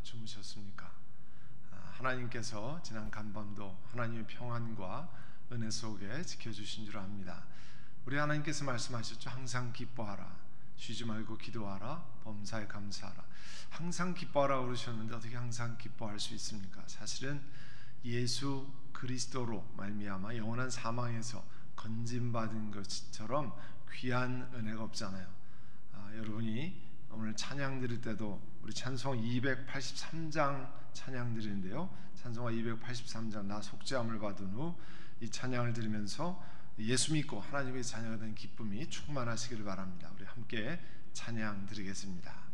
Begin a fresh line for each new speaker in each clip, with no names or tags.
주무셨습니까? 하나님께서 지난 간밤도 하나님의 평안과 은혜 속에 지켜주신 줄 압니다. 우리 하나님께서 말씀하셨죠. 항상 기뻐하라, 쉬지 말고 기도하라, 범사에 감사하라. 항상 기뻐하라 그러셨는데 어떻게 항상 기뻐할 수 있습니까? 사실은 예수 그리스도로 말미암아 영원한 사망에서 건짐받은 것처럼 귀한 은혜가 없잖아요. 여러분이 오늘 찬양 드릴 때도 우리 찬송 283장 찬양 드리는데요, 찬송가 283장 나 속죄함을 받은 후 이 찬양을 들으면서 예수 믿고 하나님의 자녀가 된 기쁨이 충만하시기를 바랍니다. 우리 함께 찬양 드리겠습니다.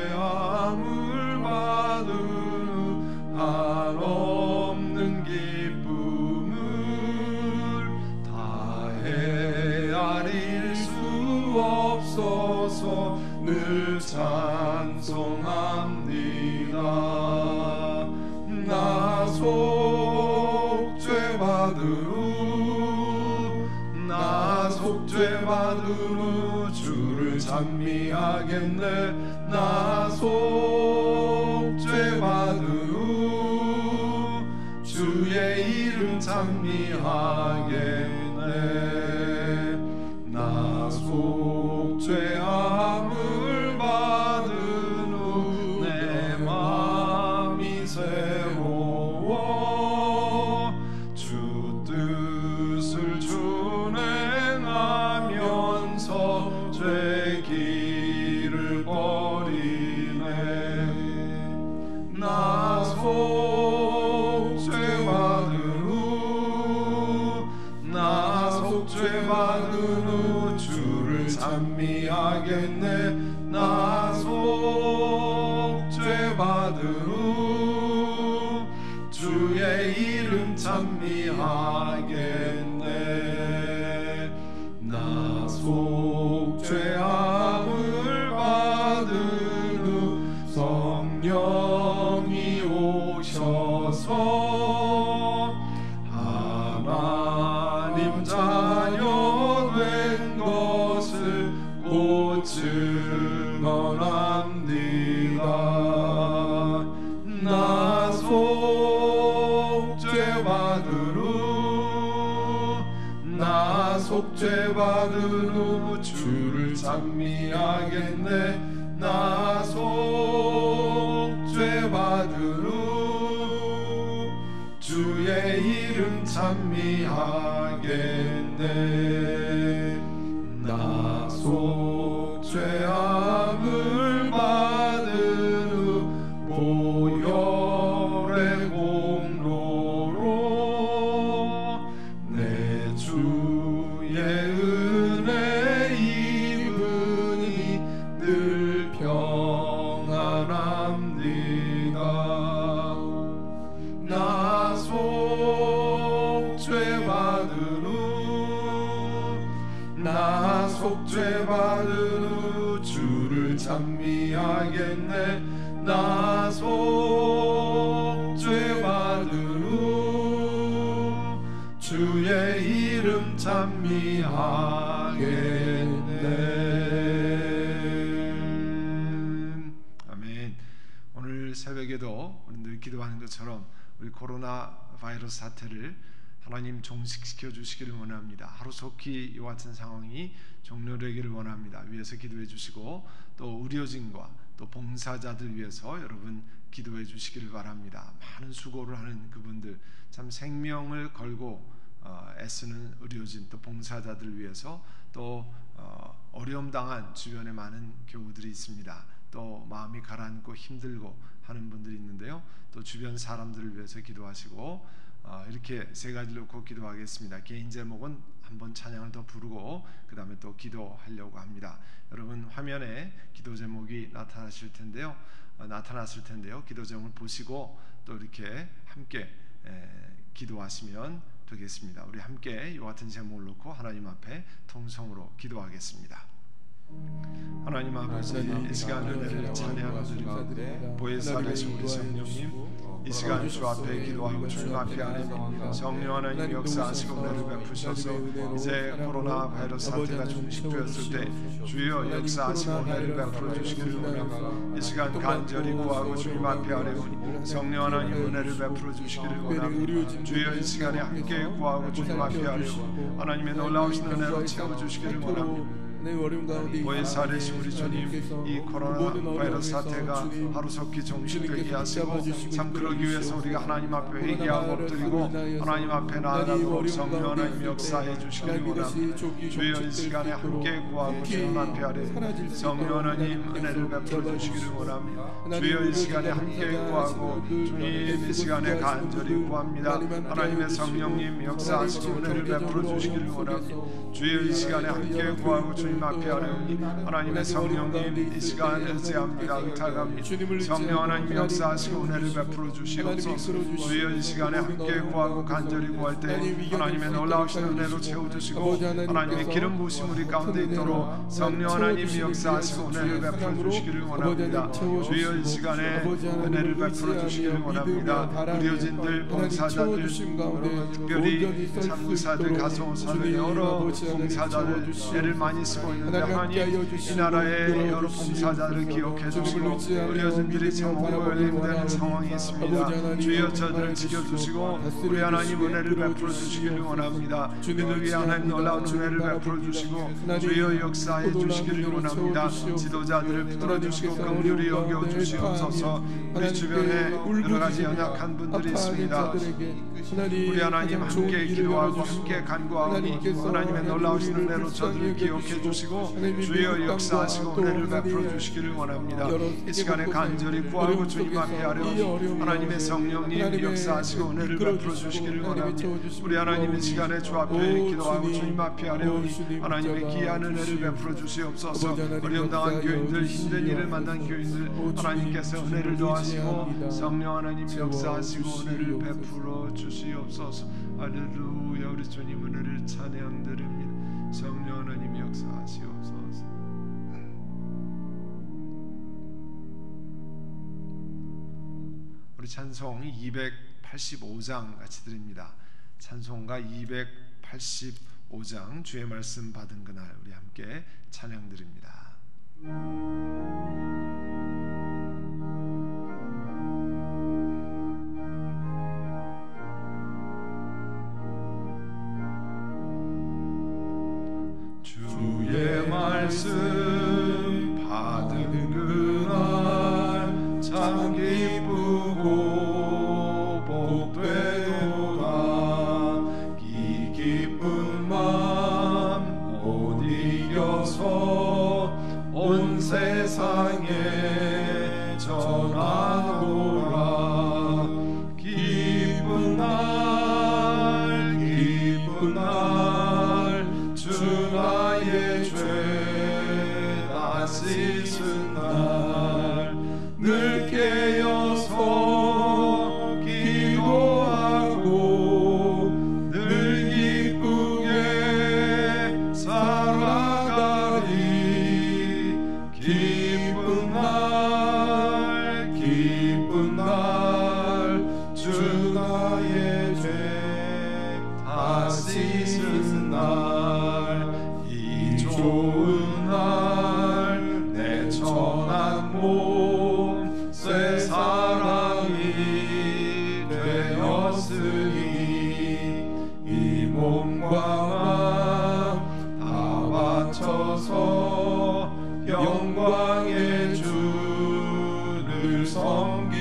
속죄함을 받은 후 한없는 기쁨을 다 헤아릴 수 없어서 늘 찬송합니다. 나 속죄받은 후, 나 속죄받은 후 주를 찬미하겠네. 나 속죄받은 후 주의 이름 찬미하겠네. 나 속죄함을 받은 후 내 마음이 새로워 주 뜻을 준행하면서 죄 길을 나 속죄받은 후, 나 속죄받은 후 주를 찬미하겠네. 나 속죄받은 후 주의 이름 찬미하겠네. 나 속죄함을 받은 후 성령이 오셔서 하나님 자녀 된 것을 곧 증언합니다. 나 속죄받은 후, 나 속죄받은 후 주를 찬미하겠네. 나 속죄받은 후 주의 이름 찬미하겠네. 나 속죄함을 받은 후 보혈의 공로로 내 주의 은혜 입으니 늘 평안합니다. 나 속죄받은 후, 나 속죄받은 후 주를 찬미하겠네. 나 속죄받은 후 주의 이름 찬미하겠네.
아멘. 오늘 새벽에도 우리 늘 기도하는 것처럼 우리 코로나 바이러스 사태를 하나님 종식시켜 주시기를 원합니다. 하루속히 이와 같은 상황이 종료되기를 원합니다. 위해서 기도해 주시고 또 의료진과 또 봉사자들 위해서 여러분 기도해 주시기를 바랍니다. 많은 수고를 하는 그분들, 참 생명을 걸고 애쓰는 의료진 또 봉사자들 위해서 또 어려움 당한 주변에 많은 교우들이 있습니다. 또 마음이 가라앉고 힘들고 하는 분들이 있는데요, 또 주변 사람들을 위해서 기도하시고 이렇게 세 가지로 꼭 기도하겠습니다. 개인 제목은 한번 찬양을 더 부르고 그 다음에 또 기도하려고 합니다. 여러분 화면에 기도 제목이 나타났을 텐데요. 기도 제목을 보시고 또 이렇게 함께 기도하시면 되겠습니다. 우리 함께 이와 같은 제목을 놓고 하나님 앞에 통성으로 기도하겠습니다. 하나님 아버지, 이 시간 은혜를 찬양하고 드리고 보혜사 되신 우리 성령님, 이 시간 주 앞에 기도하고 주님 앞에 아뢰니 성령 하나님 역사하시고 은혜를 베푸셔서 이제 코로나 바이러스 사태가 종식되었을 때 주여 역사하시고 은혜를 베풀어 주시기를 원합니다. 이 시간 간절히 구하고 주님 앞에 아뢰오니 성령 하나님 은혜를 베풀어 주시기를 원합니다. 주여 이 시간에 함께 구하고 주님 앞에 아뢰오니 하나님의 놀라우신 은혜로 채워주시기를 원합니다. 보혜사 되신 우리 주님, 이 코로나 바이러스 사태가 하루속히 종식되게 하시고 참 그러기 위해서 우리가 하나님 앞에 회개하고 엎드리고 하나님 앞에 나아가도록 성령 하나님 역사해 주시기를 원합니다. 주여 이 시간에 함께 구하고 주님 앞에 아뢰 성령 하나님 은혜를 베풀어 주시기를 원합니다. 주여 이 시간에 함께 구하고 주님 이 시간에 간절히 구합니다. 하나님의 성령님 역사하시고 은혜를 베풀어 주시기를 원합니다. 주여 이 시간에 함께 구하고 주님 앞에 아뢰오니 하나님의 성령님 이 시간 의지합니다. 의탁합니다. 성령 하나님 역사하시고 은혜를 베풀어 주시옵소서. 주여 이 시간에 함께 구하고 간절히 구할 때 하나님의 놀라우신 은혜로 채워주시고 하나님의 기름 부으심 우리 가운데 있도록 성령 하나님 역사하시고 은혜를 베풀어 주시기를 원합니다. 주여 이 시간에 은혜를 베풀어 주시기를 원합니다. 의료진들, 봉사자들, 특별히 참구사들, 가정사들, 여러 봉사자들 애를 많이 쓰고 있는데 하나님 이 나라의 여러 봉사자들을 기억해 주시고 의료진들이 참 오염되는 상황이 있습니다. 주여 저들을 지켜주시고 우리 하나님 은혜를 베풀어 주시기를 원합니다. 그들 위해 하나님 놀라운 은혜를 베풀어 주시고 주여 역사해 주시기를 원합니다. 지도자들을 붙들어 주시고 긍휼히 여겨 주시옵소서. 우리 주변에 여러 가지 연약한 분들이 있습니다. 우리 하나님 함께 기도하고 함께 간구하오니 하나님의 놀라우신 은혜로 저들을 기억해 주시고 주여 역사하시고 은혜를 베풀어 주시기를 원합니다. 이 시간에 간절히 구하고 주님 앞에 아뢰오니 하나님의 성령님 역사하시고 은혜를 베풀어 주시기를 원합니다. 우리 하나님 이 시간에 주 앞에 기도하고 주님 앞에 아뢰오니 하나님의 귀한 은혜를 베풀어 주시옵소서. 어려움 당한 교인들, 힘든 일을 만난 교인들 하나님께서 은혜를 더하시고 성령 하나님 역사하시고 은혜를 베풀어 주시옵소서. 할렐루야. 우리 주님 은혜를 찬양드립니다. 성령 하나님 역사하시옵소서. 우리 찬송 285장 같이 드립니다. 찬송가 285장 주의 말씀 받은 그날 우리 함께 찬양 드립니다.
주의 말씀 받은 그날 참 기쁘고 복되도다. 이 기쁜 맘 못 이겨서 온 세상에 전하노라. 기쁜 날 기쁜 날 주 나의 죄 다 씻은 날 늘 깨어서 기도하고 늘 기쁘게 살아가리. 기쁜 날 기쁜 날 주 나의 죄 다 씻은 날 이 좋은 날 내 천한 몸 새 사랑이 되었으니 이 몸과 맘 다 바쳐서 영광의 주를 섬기리.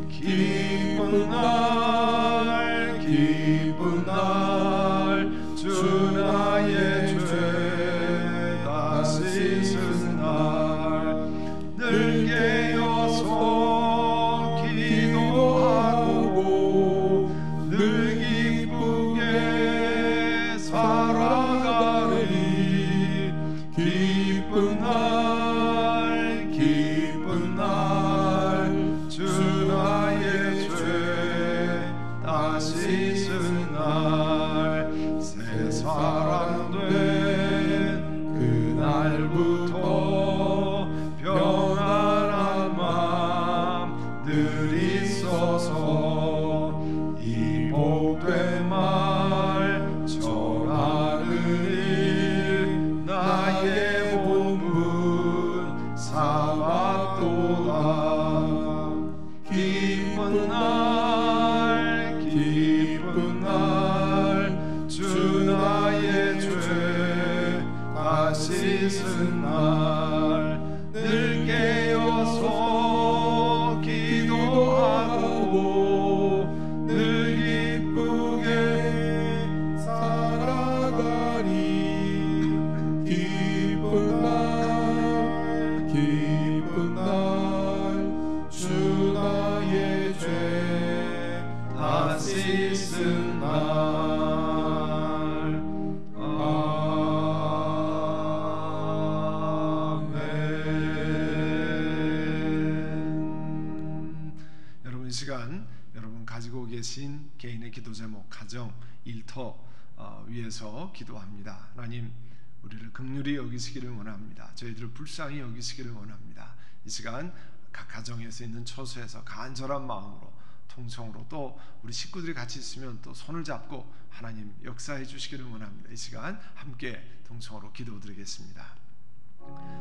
기쁜 날 기쁜 날 주 나의 죄 다 씻은 날 늘 깨어서 기도하고 늘 기쁘게 살아가리. 기쁜 날 기쁜 날 주 나의 죄 다 씻은 도다. 기쁜 날 기쁜 날 주 나의 죄 다 씻은 날 늘 깨어서 기도하고 늘 기쁘게 살아가리. 기쁜 날 기쁜 날 주 나의 죄 다 씻은 날.
이 시간 여러분 가지고 계신 개인의 기도 제목, 가정, 일터 위해서 기도합니다. 하나님, 우리를 긍휼히 여기시기를 원합니다. 저희들을 불쌍히 여기시기를 원합니다. 이 시간 각 가정에서 있는 처소에서 간절한 마음으로, 통성으로, 또 우리 식구들이 같이 있으면 또 손을 잡고 하나님 역사해 주시기를 원합니다. 이 시간 함께 통성으로 기도드리겠습니다.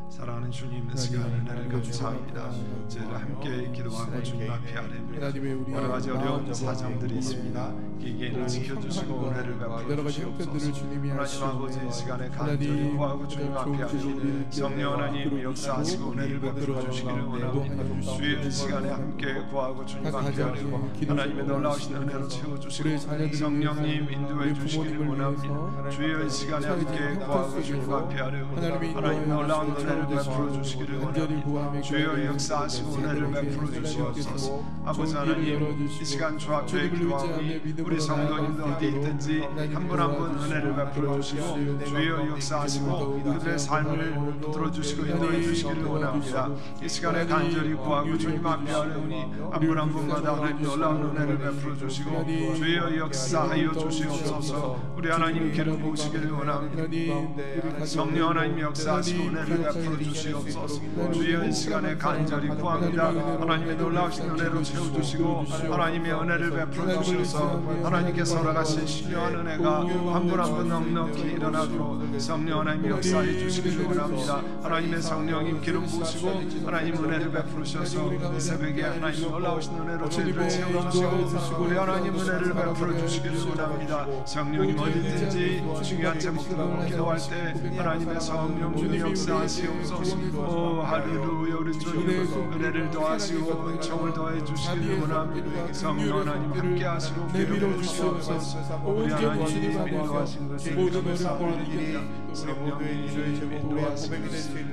사랑하는 주님, 이 시간 은혜를 감사합니다. 저희를 함께 기도하고 주님 앞에 아뢰며 여러 가지 어려운 사정들이 있습니다. 기계는 지켜주시고 은혜를 베풀어 주시옵소서. 하나님 아버지, 이 시간에 간절히 구하고 주님 앞에 아뢰며 성령 하나님 역사하시고 은혜를 베풀어 주시기를 원합니다. 주의 이 시간에 함께 구하고 주님 앞에 아뢰고 하나님의 놀라우신 은혜로 채워주시고 성령님 인도해 주시기를 원합니다. 주의 이 시간에 함께 구하고 주님 앞에 아뢰고 하나님 놀라운 은혜를 베풀어 주시기를 원합니다. 주여 역사하시고 은혜를 베풀어 주시옵소서. 아버지 하나님, 이 시간 주 앞에 기도하오니 우리 성도님들 어디 있든지 한 분 한 분 은혜를 베풀어 주시고 주여 역사하시고 그들의 삶을 들어주시고 인도해 주시기를 원합니다. 이 시간에 간절히 구하고 주님 앞에 아뢰오니 한 분 한 분마다 하나님 놀라운 은혜를 베풀어 주시고 주여 역사하여 주시옵소서. 우리 하나님 기름 부으시기를 원합니다. 성령 하나님 역사하시고 은혜를 베풀어 주시옵소서. 주여 이 시간에 간절히 구합니다. 하나님의 놀라우신 은혜로 채워주시고 하나님의 은혜를 베풀어 주셔서 하나님께서 허락하신 신령한 은혜가 한 분 한 분 넉넉히 일어나도록 성령 하나님 역사해 주시기를 원합니다. 하나님의 성령님 기름 부으시고 하나님 은혜를 베풀으셔서 이 새벽에 하나님 놀라우신 은혜로 저희를 채워주시고 우리 하나님 은혜를 베풀어 주시기를 원합니다. 성령님 어디든지 중요한 제목들하고 기도할 때 하나님의 성령 주님 역사하시옵소서. 오 할렐루야. 우리 주님 은혜를 더하시고 은총을 더해 주시기를 원합니다. 성령 하나님 함께 하시고 기름 부으시옵소서. 우리 하나님 인도하신 것을 감사드립니다. 성령님 인도하신 것을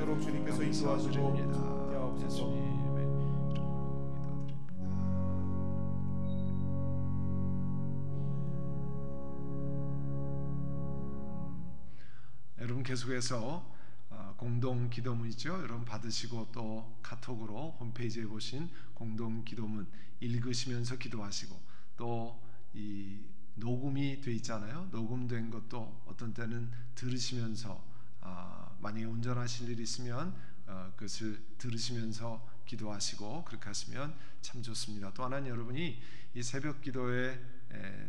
감사드립니다. 여러분 계속해서 공동 기도문이죠. 여러분 받으시고 또 카톡으로 홈페이지에 보신 공동 기도문 읽으시면서 기도하시고 또 이 녹음이 돼 있잖아요. 녹음된 것도 어떤 때는 들으시면서 만약에 운전하실 일이 있으면 그것을 들으시면서 기도하시고 그렇게 하시면 참 좋습니다. 또 하나는 여러분이 이 새벽 기도에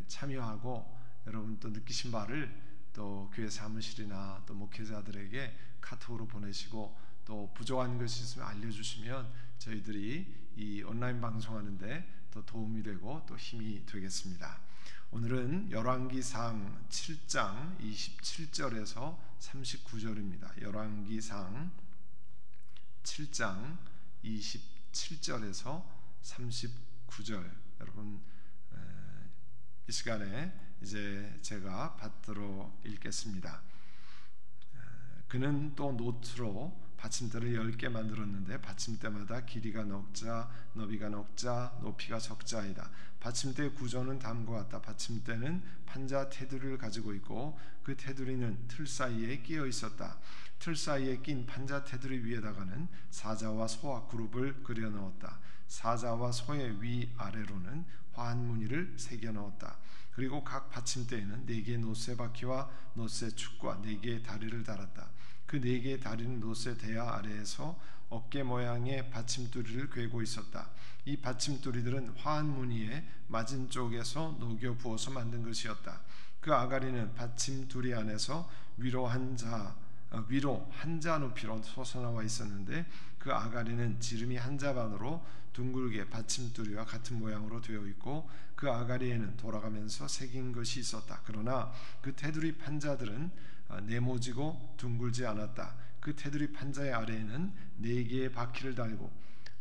참여하고 여러분 또 느끼신 바를 또 교회 사무실이나 또 목회자들에게 카톡으로 보내시고 또 부족한 것이 있으면 알려주시면 저희들이 이 온라인 방송하는데 더 도움이 되고 또 힘이 되겠습니다. 오늘은 열왕기상 7장 27절에서 39절입니다. 열왕기상 7장 27절에서 39절. 여러분 이 시간에 이제 제가 받들어 읽겠습니다. 그는 또 노트로 받침대를 10개 만들었는데 받침대마다 길이가 넉자, 너비가 넉자, 높이가 적자이다. 받침대의 구조는 다음과 같다. 받침대는 판자 테두리를 가지고 있고 그 테두리는 틀 사이에 끼어 있었다. 틀 사이에 낀 판자 테두리 위에다가는 사자와 소와 그룹을 그려 넣었다. 사자와 소의 위아래로는 화한 무늬를 새겨 넣었다. 그리고 각 받침대에는 4개의 노쇠 바퀴와 노쇠 축과 4개의 다리를 달았다. 그 4개의 다리는 노쇠 대야 아래에서 어깨 모양의 받침두리를 꿰고 있었다. 이 받침두리들은 화한 무늬에 맞은 쪽에서 녹여 부어서 만든 것이었다. 그 아가리는 받침두리 안에서 위로 한 자 높이로 솟아나와 있었는데 그 아가리는 지름이 한 자반으로 둥글게 받침돌이와 같은 모양으로 되어 있고 그 아가리에는 돌아가면서 새긴 것이 있었다. 그러나 그 테두리 판자들은 네모지고 둥글지 않았다. 그 테두리 판자의 아래에는 4개의 바퀴를 달고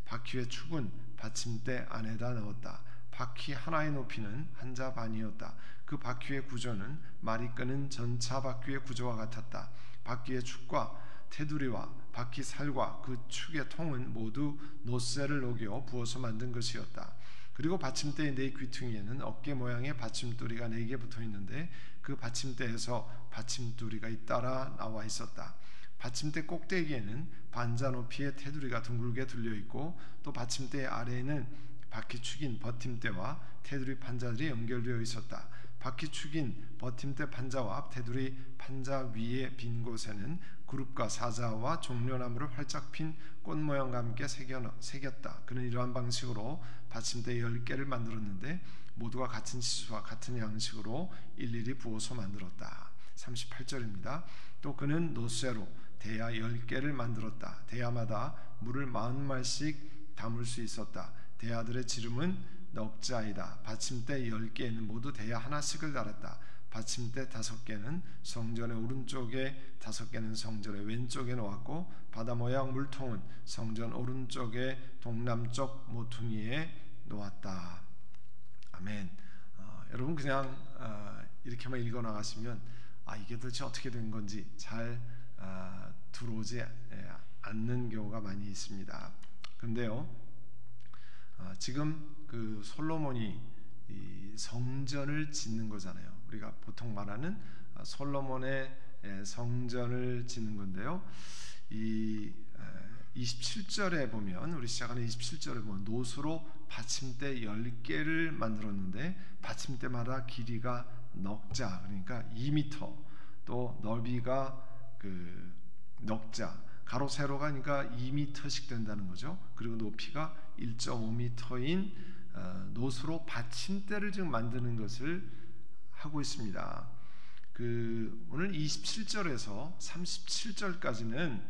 바퀴의 축은 받침대 안에다 넣었다. 바퀴 하나의 높이는 한 자 반이었다. 그 바퀴의 구조는 말이 끄는 전차 바퀴의 구조와 같았다. 바퀴의 축과 테두리와 바퀴 살과 그 축의 통은 모두 노쇠를 녹여 부어서 만든 것이었다. 그리고 받침대의 4 귀퉁이에는 어깨 모양의 받침돌이가 4개 붙어 있는데 그 받침대에서 받침돌이가 잇따라 나와 있었다. 받침대 꼭대기에는 반자 높이의 테두리가 둥글게 둘려 있고 또 받침대 아래에는 바퀴축인 버팀대와 테두리 판자들이 연결되어 있었다. 바퀴축인 버팀대 판자와 테두리 판자 위에 빈 곳에는 그룹과 사자와 종려나무를 활짝 핀 꽃 모양과 함께 새겼다. 그는 이러한 방식으로 받침대 10개를 만들었는데 모두가 같은 치수와 같은 양식으로 일일이 부어서 만들었다. 38절입니다. 또 그는 노쇠로 대야 10개를 만들었다. 대야마다 물을 40말씩 담을 수 있었다. 대야들의 지름은 넉자이다. 받침대 10개에는 모두 대야 하나씩을 달았다. 받침대 5개는 성전의 오른쪽에 5개는 성전의 왼쪽에 놓았고 바다 모양 물통은 성전 오른쪽의 동남쪽 모퉁이에 놓았다. 아멘. 여러분 그냥 이렇게만 읽어 나가시면 이게 도대체 어떻게 된 건지 잘 들어오지 않는 경우가 많이 있습니다. 근데요, 지금 그 솔로몬이 이 성전을 짓는 거잖아요. 우리가 보통 말하는 솔로몬의 성전을 짓는 건데요. 이 27절에 보면 우리 시작하는 27절에 보면 노수로 받침대 10개를 만들었는데 받침대마다 길이가 넉자, 그러니까 2m, 또 넓이가 그 넉자, 가로 세로가 그러니까 2m씩 된다는 거죠. 그리고 높이가 1.5m인 노수로 받침대를 지금 만드는 것을 하고 있습니다. 그 오늘 27절에서 37절까지는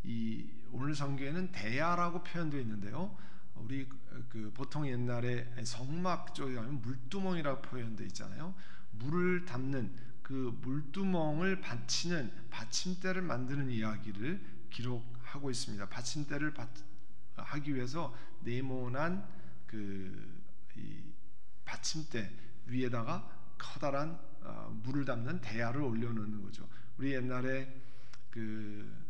이 오늘 성경에는 대야라고 표현되어 있는데요. 우리 그 보통 옛날에 성막 쪽에 가면 물두멍이라고 표현되어 있잖아요. 물을 담는 그 물두멍을 받치는 받침대를 만드는 이야기를 기록하고 있습니다. 받침대를 하기 위해서 네모난 이 받침대 위에다가 커다란 물을 담는 대야를 올려놓는 거죠. 우리 옛날에 그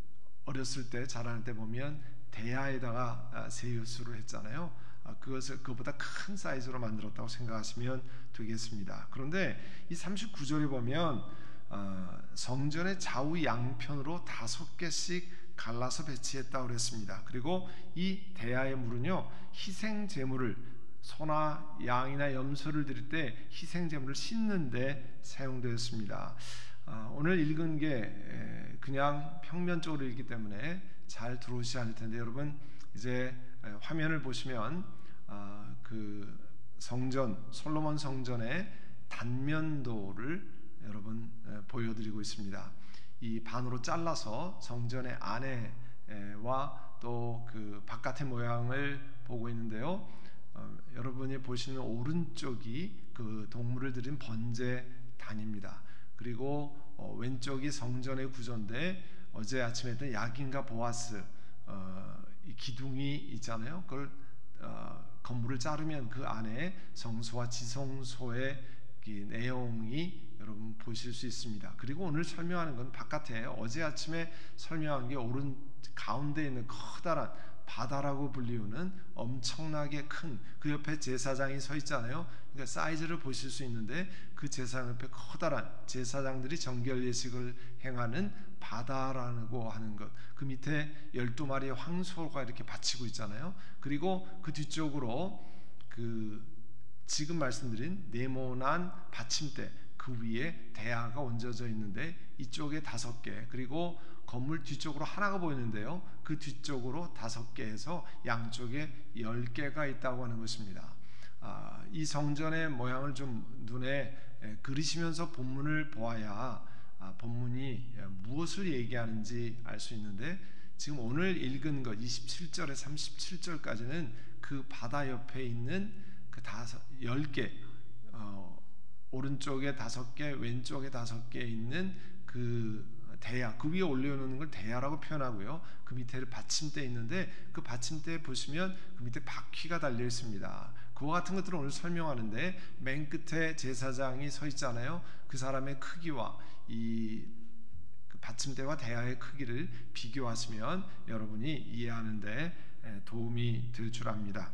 어렸을 때 자라날 때 보면 대야에다가 세유수를 했잖아요. 그것을 그보다 큰 사이즈로 만들었다고 생각하시면 되겠습니다. 그런데 이 39절에 보면 성전의 좌우 양편으로 5개씩 갈라서 배치했다고 그랬습니다. 그리고 이 대야의 물은요, 희생 제물을 소나 양이나 염소를 드릴 때 희생 제물을 씻는데 사용되었습니다. 오늘 읽은 게 그냥 평면적으로 읽기 때문에 잘 들어오지 않을 텐데 여러분 이제 화면을 보시면 그 성전 솔로몬 성전의 단면도를 여러분 보여드리고 있습니다. 이 반으로 잘라서 성전의 안에와 또 그 바깥의 모양을 보고 있는데요. 여러분이 보시는 오른쪽이 그 동물을 드린 번제단입니다. 그리고 왼쪽이 성전의 구조인데 어제 아침에 했던 야긴과 보아스 이 기둥이 있잖아요. 그걸 건물을 자르면 그 안에 성소와 지성소의 내용이 여러분 보실 수 있습니다. 그리고 오늘 설명하는 건 바깥에 어제 아침에 설명한 게 오른 가운데 있는 커다란 바다라고 불리우는 엄청나게 큰 그 옆에 제사장이 서 있잖아요. 그러니까 사이즈를 보실 수 있는데 그 제사장 옆에 커다란 제사장들이 정결 예식을 행하는 바다라고 하는 것, 그 밑에 12마리의 황소가 이렇게 받치고 있잖아요. 그리고 그 뒤쪽으로 그 지금 말씀드린 네모난 받침대 그 위에 대야가 얹어져 있는데 이쪽에 5개, 그리고 건물 뒤쪽으로 하나가 보이는데요. 그 뒤쪽으로 5개에서 양쪽에 10개가 있다고 하는 것입니다. 이 성전의 모양을 좀 눈에 그리시면서 본문을 보아야 본문이 무엇을 얘기하는지 알 수 있는데 지금 오늘 읽은 것 27절에 37절까지는 그 바다 옆에 있는 그 10개, 오른쪽에 5개, 왼쪽에 5개 있는 그 대야, 그 위에 올려놓는 걸 대야라고 표현하고요. 그 밑에 받침대 있는데 그 받침대에 보시면 그 밑에 바퀴가 달려 있습니다. 그와 같은 것들을 오늘 설명하는데 맨 끝에 제사장이 서 있잖아요. 그 사람의 크기와 이 받침대와 대야의 크기를 비교하시면 여러분이 이해하는데 도움이 될 줄 압니다.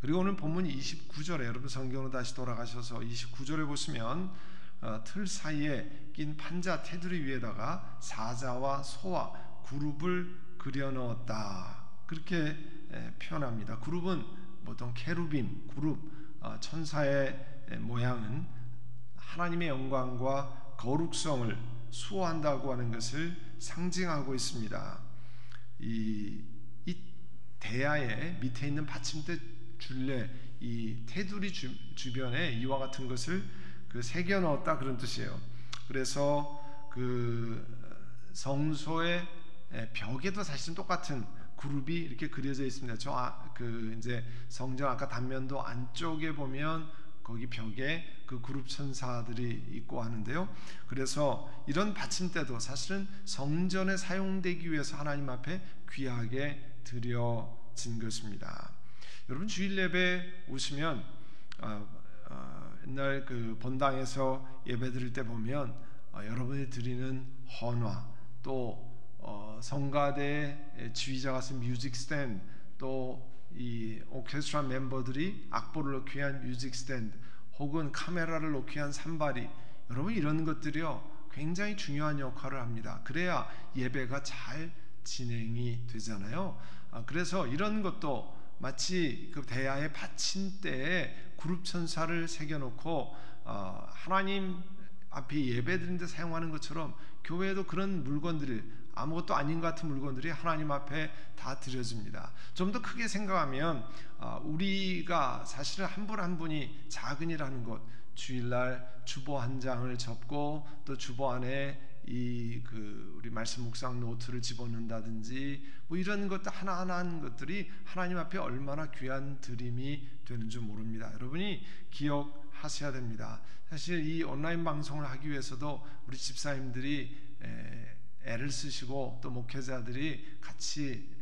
그리고 오늘 본문 29절에 여러분 성경으로 다시 돌아가셔서 29절에 보시면 틀 사이에 낀 판자 테두리 위에다가 사자와 소와 그룹을 그려 넣었다. 그렇게 표현합니다. 그룹은 보통 케루빔, 그룹, 천사의 모양은 하나님의 영광과 거룩성을 수호한다고 하는 것을 상징하고 있습니다. 이 대야의 밑에 있는 받침대 줄레, 이 테두리 주변에 이와 같은 것을 새겨 넣었다 그런 뜻이에요. 그래서 그 성소의 벽에도 사실은 똑같은 그룹이 이렇게 그려져 있습니다. 이제 성전 아까 단면도 안쪽에 보면 거기 벽에 그 그룹 천사들이 있고 하는데요. 그래서 이런 받침대도 사실은 성전에 사용되기 위해서 하나님 앞에 귀하게 드려진 것입니다. 여러분 주일 예배 오시면 옛날 그 본당에서 예배 드릴 때 보면 여러분이 드리는 헌화, 또 성가대 지휘자가 쓴 뮤직 스탠드, 또 이 오케스트라 멤버들이 악보를 놓기 위한 뮤직 스탠드, 혹은 카메라를 놓기 위한 산발이, 여러분 이런 것들이요 굉장히 중요한 역할을 합니다. 그래야 예배가 잘 진행이 되잖아요. 그래서 이런 것도 마치 그 대야의 받침대에 그룹 천사를 새겨놓고 하나님 앞에 예배드리는 데 사용하는 것처럼 교회에도 그런 물건들이, 아무것도 아닌 것 같은 물건들이 하나님 앞에 다 드려집니다. 좀 더 크게 생각하면 우리가 사실은 한 분 한 분이 작은 일하는 것, 주일날 주보 한 장을 접고 또 주보 안에 우리 말씀 묵상 노트를 집어넣는다든지 뭐 이런 것들 하나하나 하는 것들이 하나님 앞에 얼마나 귀한 드림이 되는 줄 모릅니다. 여러분이 기억하셔야 됩니다. 사실 이 온라인 방송을 하기 위해서도 우리 집사님들이 애를 쓰시고 또 목회자들이 같이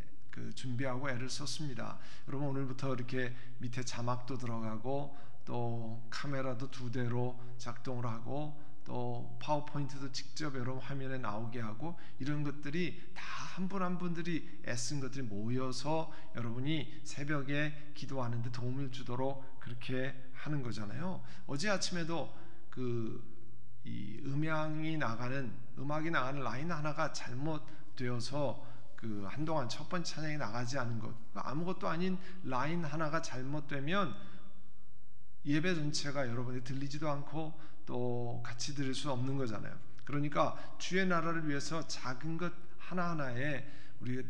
준비하고 애를 썼습니다. 여러분 오늘부터 이렇게 밑에 자막도 들어가고 또 카메라도 2대로 작동을 하고 또 파워포인트도 직접 여러분 화면에 나오게 하고, 이런 것들이 다 한 분 한 분들이 애쓴 것들이 모여서 여러분이 새벽에 기도하는데 도움을 주도록 그렇게 하는 거잖아요. 어제 아침에도 이 음악이 나가는 라인 하나가 잘못되어서 한동안 첫 번째 찬양이 나가지 않은 것, 아무것도 아닌 라인 하나가 잘못되면 예배 전체가 여러분이 들리지도 않고 또 같이 들을 수 없는 거잖아요. 그러니까 주의 나라를 위해서 작은 것 하나하나에 우리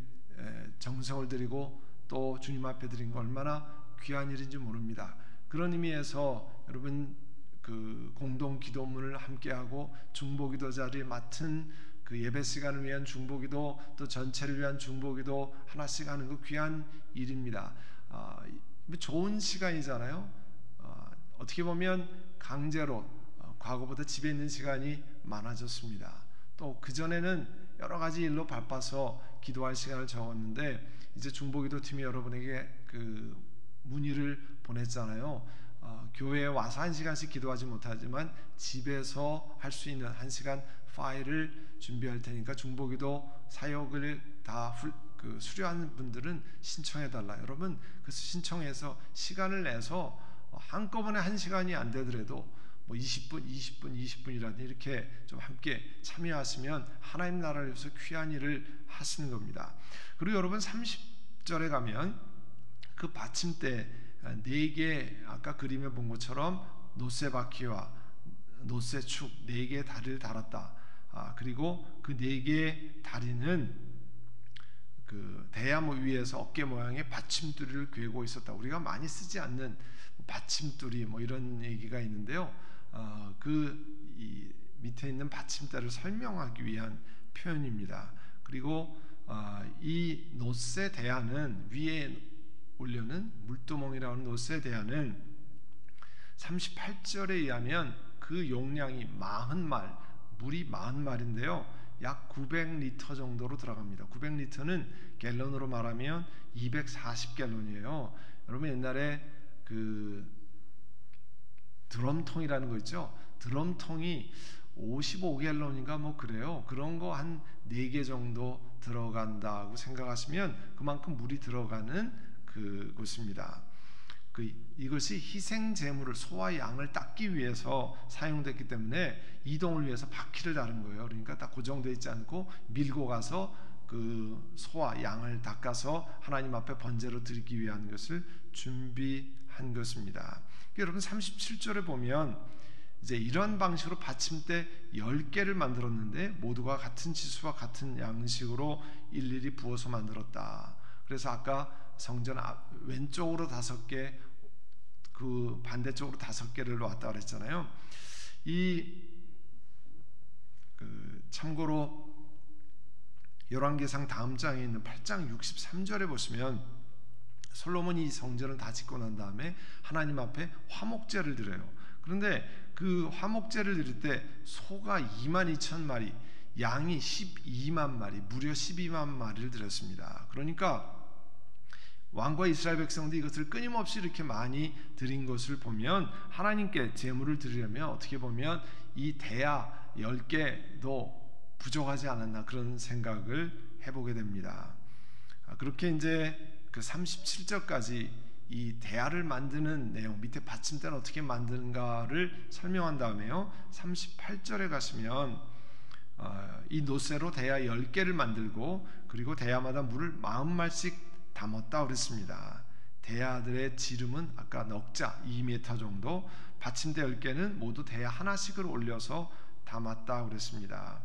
정성을 들이고 또 주님 앞에 드린 거 얼마나 귀한 일인지 모릅니다. 그런 의미에서 여러분 공동 기도문을 함께하고 중보기도 자리에 맡은 그 예배 시간을 위한 중보기도, 또 전체를 위한 중보기도 하나씩 하는 거 귀한 일입니다. 좋은 시간이잖아요. 어떻게 보면 강제로 과거보다 집에 있는 시간이 많아졌습니다. 또 그전에는 여러 가지 일로 바빠서 기도할 시간을 적었는데 이제 중보기도 팀이 여러분에게 문의를 보냈잖아요. 교회에 와서 1시간씩 기도하지 못하지만 집에서 할 수 있는 1시간 파일을 준비할 테니까 중보기도 사역을 다 수료하는 분들은 신청해달라. 여러분 그래서 신청해서 시간을 내서 한꺼번에 1시간이 안 되더라도 20분이라도 이렇게 좀 함께 참여하시면 하나님 나라를 위해서 귀한 일을 하시는 겁니다. 그리고 여러분 30절에 가면 그 받침대 4개, 아까 그림에 본 것처럼 노쇠바퀴와 노쇠축 4개의 다리를 달았다. 그리고 그 4개의 다리는 그 대야모 위에서 어깨 모양의 받침두리를 괴고 있었다. 우리가 많이 쓰지 않는 받침두리 이런 얘기가 있는데요. 이 밑에 있는 받침대를 설명하기 위한 표현입니다. 그리고 이 놋의 대야는, 위에 올려는 물두멍이라고 하는 놋의 대야는 38절에 의하면 그 용량이 40말, 물이 40말인데요 약 900리터 정도로 들어갑니다. 900리터는 갤런으로 말하면 240갤런이에요. 여러분 옛날에 그 드럼통이라는 거 있죠? 드럼통이 55갤런인가 뭐 그래요. 그런 거 한 4개 정도 들어간다고 생각하시면 그만큼 물이 들어가는 그곳입니다. 이것이 희생 제물을, 소와 양을 닦기 위해서 사용됐기 때문에 이동을 위해서 바퀴를 다른 거예요. 그러니까 딱 고정되어 있지 않고 밀고 가서 그 소와 양을 닦아서 하나님 앞에 번제로 드리기 위한 것을 준비한 것입니다. 여러분 37절에 보면 이제 이런 방식으로 받침대 10개를 만들었는데 모두가 같은 지수와 같은 양식으로 일일이 부어서 만들었다. 그래서 아까 성전 왼쪽으로 5개, 그 반대쪽으로 5개를 놓았다 그랬잖아요. 참고로 열왕기상 다음 장에 있는 8장 63절에 보시면 솔로몬이 이 성전을 다 짓고 난 다음에 하나님 앞에 화목제를 드려요. 그런데 그 화목제를 드릴 때 소가 22,000마리, 양이 12만 마리, 무려 12만 마리를 드렸습니다. 그러니까 왕과 이스라엘 백성들이 이것을 끊임없이 이렇게 많이 드린 것을 보면 하나님께 제물을 드리려면 어떻게 보면 이 대야 10개도 부족하지 않았나 그런 생각을 해보게 됩니다. 그렇게 이제 그 37절까지 이 대야를 만드는 내용, 밑에 받침대는 어떻게 만드는가를 설명한 다음에요 38절에 가시면 이 놋쇠로 대야 10개를 만들고 그리고 대야마다 물을 40말씩 담았다 그랬습니다. 대야들의 지름은 아까 넉자 2m 정도, 받침대 10개는 모두 대야 하나씩을 올려서 담았다 그랬습니다.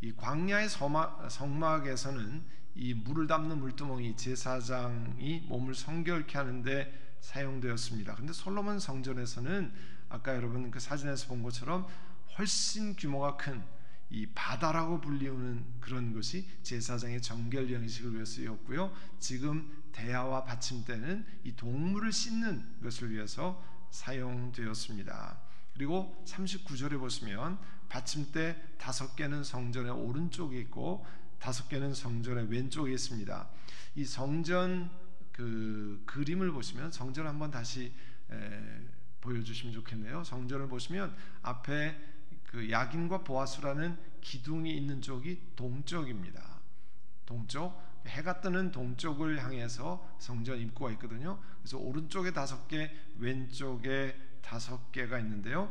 이 광야의 성막에서는 이 물을 담는 물두멍이 제사장이 몸을 성결케 하는데 사용되었습니다. 그런데 솔로몬 성전에서는 아까 여러분 그 사진에서 본 것처럼 훨씬 규모가 큰 이 바다라고 불리우는 그런 것이 제사장의 정결 양식을 위해 쓰였고요. 지금 대야와 받침대는 이 동물을 씻는 것을 위해서 사용되었습니다. 그리고 39절에 보시면 받침대 5개는 성전의 오른쪽에 있고 5개는 성전의 왼쪽에 있습니다. 이 성전 그 그림을 보시면 성전을 한번 다시 보여주시면 좋겠네요. 성전을 보시면 앞에 그 야긴과 보아수라는 기둥이 있는 쪽이 동쪽입니다. 동쪽, 해가 뜨는 동쪽을 향해서 성전 입구가 있거든요. 그래서 오른쪽에 5개, 왼쪽에 5개가 있는데요.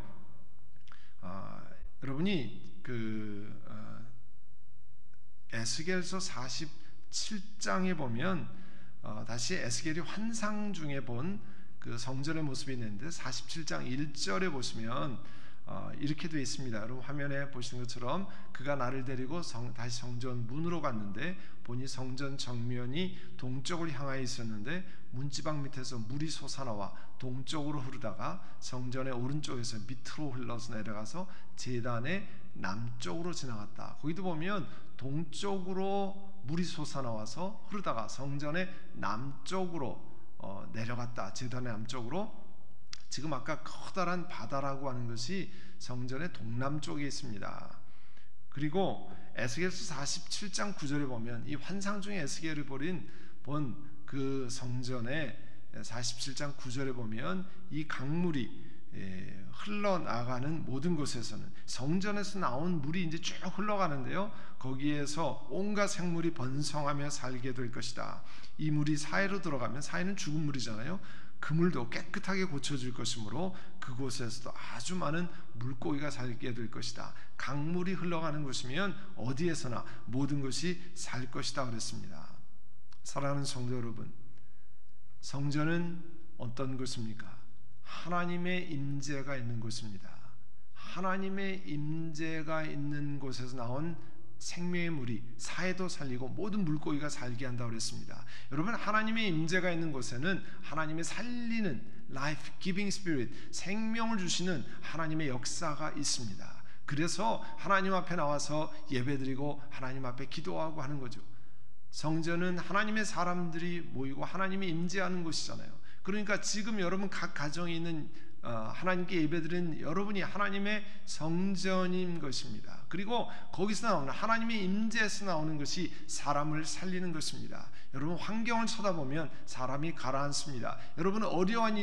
여러분이 에스겔서 47장에 보면 다시 에스겔이 환상 중에 본 그 성전의 모습이 있는데 47장 1절에 보시면 이렇게 되어 있습니다. 여러분 화면에 보시는 것처럼 그가 나를 데리고 다시 성전 문으로 갔는데 보니 성전 정면이 동쪽을 향하여 있었는데 문지방 밑에서 물이 솟아나와 동쪽으로 흐르다가 성전의 오른쪽에서 밑으로 흘러서 내려가서 제단의 남쪽으로 지나갔다. 거기도 보면 동쪽으로 물이 솟아나와서 흐르다가 성전의 남쪽으로 내려갔다. 제단의 남쪽으로. 지금 아까 커다란 바다라고 하는 것이 성전의 동남쪽에 있습니다. 그리고 에스겔서 47장 9절에 보면 이 환상 중에 에스겔이 본 그 성전의 47장 9절에 보면 이 강물이 흘러나가는 모든 곳에서는 성전에서 나온 물이 이제 쭉 흘러가는데요. 거기에서 온갖 생물이 번성하며 살게 될 것이다. 이 물이 사해로 들어가면 사해는 죽은 물이잖아요. 그 물도 깨끗하게 고쳐질 것이므로 그곳에서도 아주 많은 물고기가 살게 될 것이다. 강물이 흘러가는 곳이면 어디에서나 모든 것이 살 것이다 그랬습니다. 사랑하는 성도 여러분, 성전은 어떤 곳입니까? 하나님의 임재가 있는 곳입니다. 하나님의 임재가 있는 곳에서 나온 생명의 물이 사해도 살리고 모든 물고기가 살게 한다고 그랬습니다. 여러분 하나님의 임재가 있는 곳에는 하나님의 살리는 life giving spirit, 생명을 주시는 하나님의 역사가 있습니다. 그래서 하나님 앞에 나와서 예배드리고 하나님 앞에 기도하고 하는 거죠. 성전은 하나님의 사람들이 모이고 하나님이 임재하는 곳이잖아요. 그러니까 지금 여러분 각 가정에 있는 하나님께 예배드리는 여러분이 하나님의 성전인 것입니다. 그리고 거기서 나오는 하나님의 임재에서 나오는 것이 사람을 살리는 것입니다. 여러분 환경을 쳐다보면 사람이 가라앉습니다. 여러분 어려운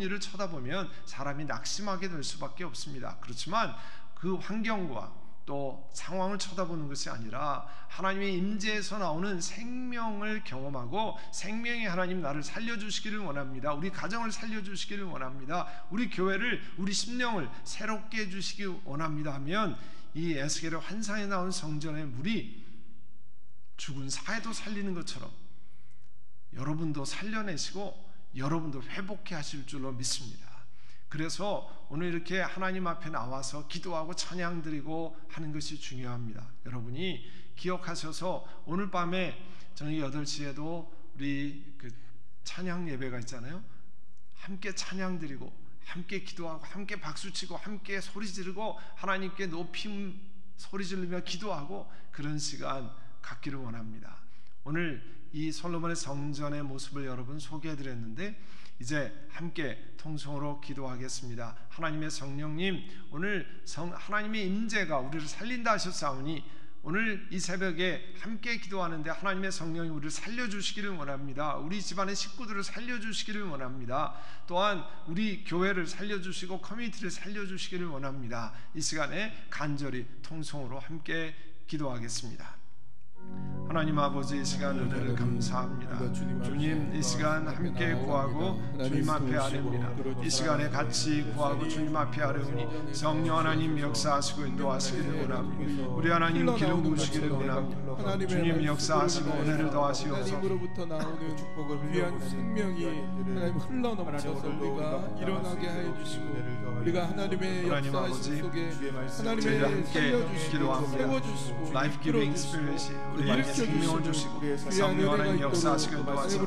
일을 쳐다보면 사람이 낙심하게 될 수밖에 없습니다. 그렇지만 그 환경과 또 상황을 쳐다보는 것이 아니라 하나님의 임재에서 나오는 생명을 경험하고 생명의 하나님 나를 살려주시기를 원합니다. 우리 가정을 살려주시기를 원합니다. 우리 교회를 우리 심령을 새롭게 해주시기 원합니다 하면 이 에스겔의 환상에 나온 성전의 물이 죽은 사회도 살리는 것처럼 여러분도 살려내시고 여러분도 회복해 하실 줄로 믿습니다. 그래서 오늘 이렇게 하나님 앞에 나와서 기도하고 찬양 드리고 하는 것이 중요합니다. 여러분이 기억하셔서 오늘 밤에 저녁 8시에도 우리 그 찬양 예배가 있잖아요. 함께 찬양 드리고 함께 기도하고 함께 박수치고 함께 소리 지르고 하나님께 높임 소리 지르며 기도하고 그런 시간 갖기를 원합니다. 오늘 이 솔로몬의 성전의 모습을 여러분 소개해 드렸는데 이제 함께 통성으로 기도하겠습니다. 하나님의 성령님, 오늘 하나님의 임재가 우리를 살린다 하셨사오니 오늘 이 새벽에 함께 기도하는데 하나님의 성령이 우리를 살려주시기를 원합니다. 우리 집안의 식구들을 살려주시기를 원합니다. 또한 우리 교회를 살려주시고 커뮤니티를 살려주시기를 원합니다. 이 시간에 간절히 통성으로 함께 기도하겠습니다. 하나님 아버지, 이 시간 은혜를 감사합니다. 주님, 이 시간 함께 구하고 주님 앞에 아뢰옵니다. 이 시간에 같이 구하고 주님 앞에 아뢰오니 성령 하나님 역사하시고 인도하시기를 원합니다. 우리 하나님 기름 부으시기를 원합니다. 주님 역사하시고 은혜를 더하시옵소서.
하나님으로부터 나오는 축복을 귀한 생명이 하나님 흘러넘쳐서 우리가 일어나게 하여 주시고 우리가 하나님의 역사하심 속에 하나님의 살려주시고 세워주시고
라이프 기빙 스피릿이 우리에게 생명을 주시고 성령 하나님 역사하시고 인도하시고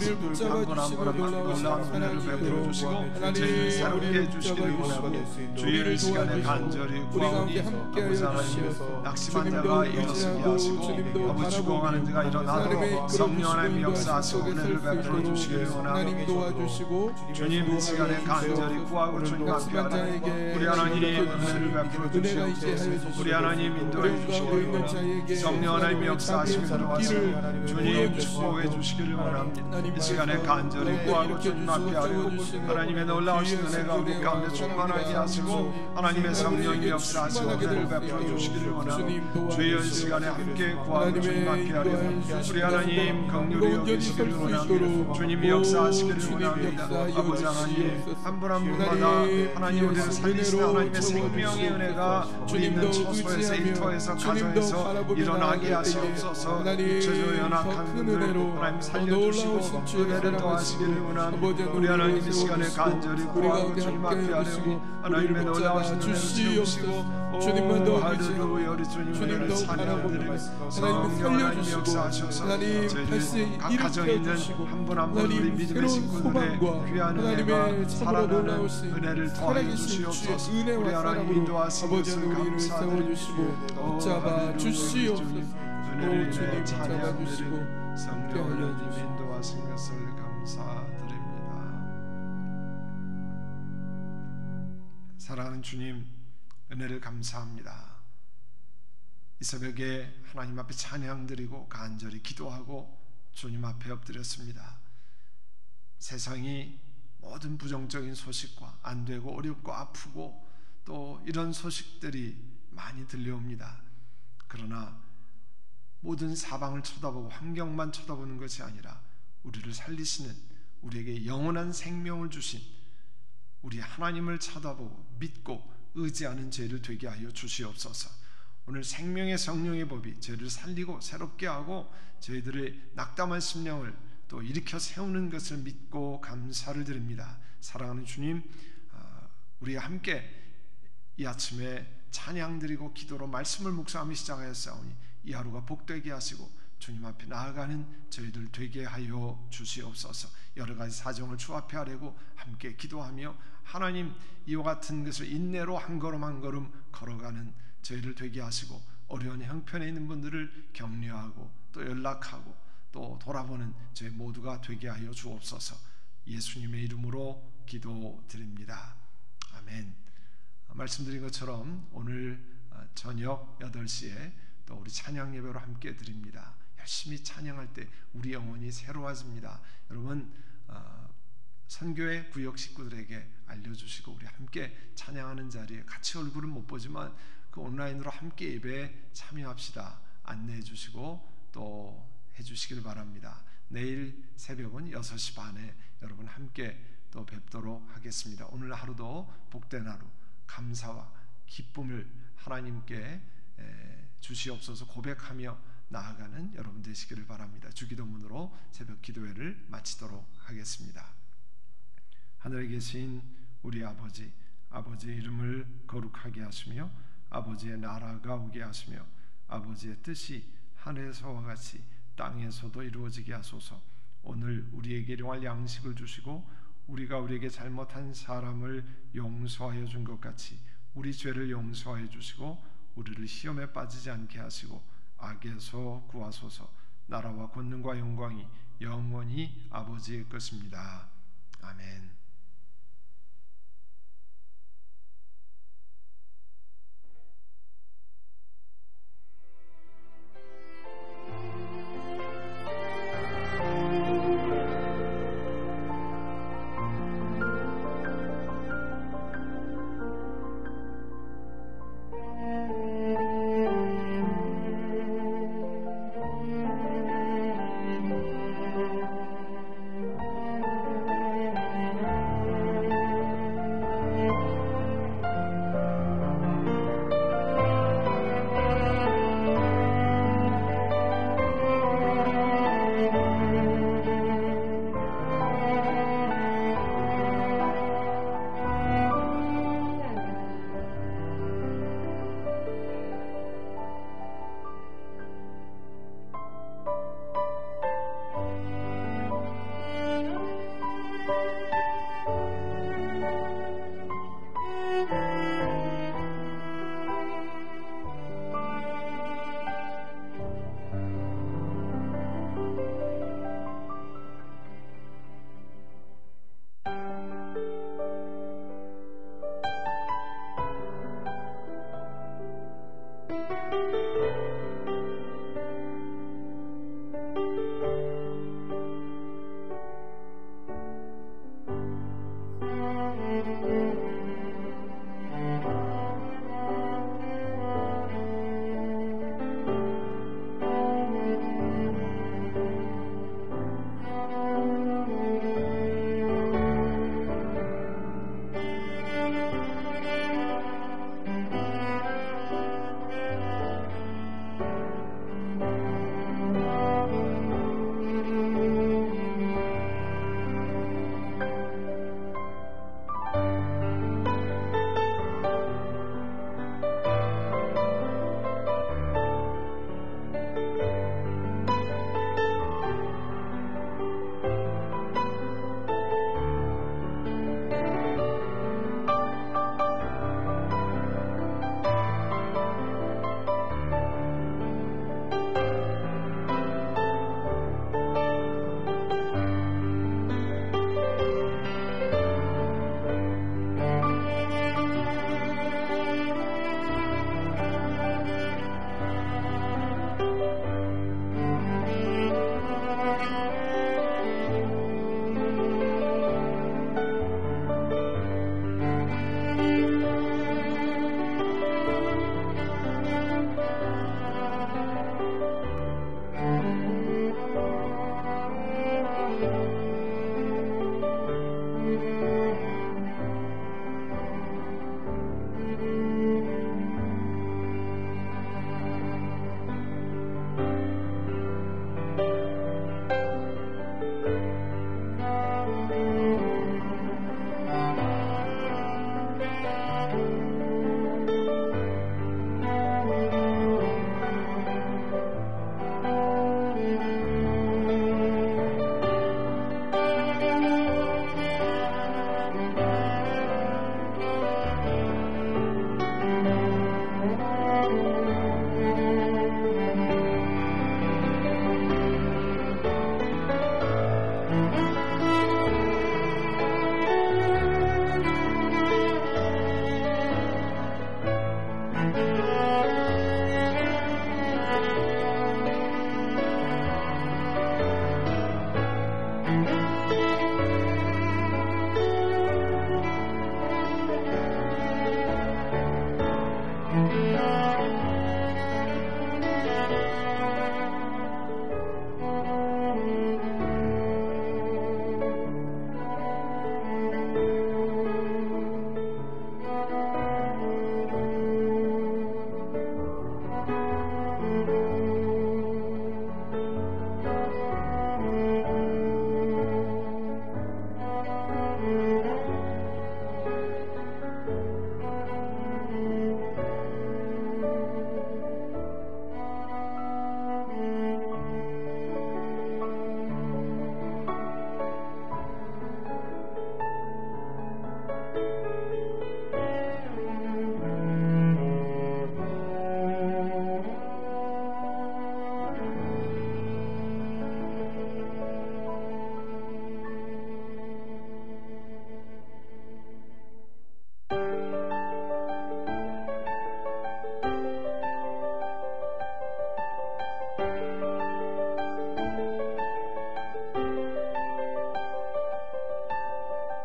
한분 한 분 놀라운 은혜를 베풀어 주시고 저희를 새롭게 해주시기를 원하고 주의 시간에 간절히 구하오니 아버지 하나님 낙심한 자가 일어서게 하시고 아버지 죽어가는 자가 일어나도록 성령 하나님 역사하시고 은혜를 베풀어 주시기를 원하고 주님 이 시간에 간절히 구하고 주님 앞에 하나님 우리 하나님 은혜를 베풀어 주시옵소서. 우리 하나님 인도해 주시고 성령 하나님 역사하시고 인도하시고 주님 축복해 주시기를 원합니다. 이 시간에 간절히 구하고 주님 앞에 하고 하나님의 놀라우신 은혜가 우리 가운데 충만하게 하시고 하나님의 성령이 역사하시고 은혜를 베풀어 주시기를 원합니다. 주의 이 시간에 함께 구하고 주님 앞에 하고 우리 하나님 긍휼히 여기시기를 원합니다. 주님이 역사하시기를 원합니다. 아버지 하나님 한 분 한 분마다 하나님 우리를 살리시는 하나님의 생명의 은혜가 우리 있는 처소에서 일터에서 가정에서 일어나게 하시옵소서. 저저 연약한 분들 하나님 살려주시고 은혜를 더하시기를 원합니다. 우리 하나님 이 시간에 간절히 구하고 주님 앞에 하려고 하나님의 놀라우신 은혜를 채우시고
주님만 더
할렐루야 우리 주님 은혜를 찬양드리고 성령 하나님 역사하셔서 저희들 각 가정에 있는 한 분 한 분 우리 믿음의 식구들의 귀한 은혜가 살아나는 은혜를 더하여 주시옵소서. 우리 하나님 인도하시는 것을 감사드립니다.
붙잡아 주시옵소서.
은혜를 찬양드리고 성령 하나님 인도하신 것을 감사드립니다. 사랑하는 주님, 은혜를 감사합니다. 이 새벽에 하나님 앞에 찬양드리고 간절히 기도하고 주님 앞에 엎드렸습니다. 세상이 모든 부정적인 소식과 안되고 어렵고 아프고 또 이런 소식들이 많이 들려옵니다. 그러나 모든 사방을 쳐다보고 환경만 쳐다보는 것이 아니라 우리를 살리시는 우리에게 영원한 생명을 주신 우리 하나님을 쳐다보고 믿고 의지하는 죄를 되게 하여 주시옵소서. 오늘 생명의 성령의 법이 죄를 살리고 새롭게 하고 저희들의 낙담한 심령을 또 일으켜 세우는 것을 믿고 감사를 드립니다. 사랑하는 주님, 우리 함께 이 아침에 찬양드리고 기도로 말씀을 묵상하며 시작하였사오니 이 하루가 복되게 하시고 주님 앞에 나아가는 저희들 되게 하여 주시옵소서. 여러 가지 사정을 주 앞에 하려고 함께 기도하며 하나님 이와 같은 것을 인내로 한 걸음 한 걸음 걸어가는 저희를 되게 하시고 어려운 형편에 있는 분들을 격려하고 또 연락하고 또 돌아보는 저희 모두가 되게 하여 주옵소서. 예수님의 이름으로 기도드립니다. 아멘. 말씀드린 것처럼 오늘 저녁 8시에 또 우리 찬양 예배로 함께 드립니다. 열심히 찬양할 때 우리 영혼이 새로워집니다. 여러분 선교회 구역 식구들에게 알려주시고 우리 함께 찬양하는 자리에 같이 얼굴은 못 보지만 그 온라인으로 함께 예배에 참여합시다. 안내해 주시고 또 해주시길 바랍니다. 내일 새벽은 6시 반에 여러분 함께 또 뵙도록 하겠습니다. 오늘 하루도 복된 하루, 감사와 기쁨을 하나님께 주시옵소서 고백하며 나아가는 여러분 되시기를 바랍니다. 주기도문으로 새벽 기도회를 마치도록 하겠습니다. 하늘에 계신 우리 아버지, 아버지의 이름을 거룩하게 하시며 아버지의 나라가 오게 하시며 아버지의 뜻이 하늘에서와 같이 땅에서도 이루어지게 하소서. 오늘 우리에게 일용할 양식을 주시고 우리가 우리에게 잘못한 사람을 용서하여 준 것 같이 우리 죄를 용서하여 주시고 우리를 시험에 빠지지 않게 하시고 악에서 구하소서. 나라와 권능과 영광이 영원히 아버지의 것입니다. 아멘.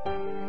주시옵소서.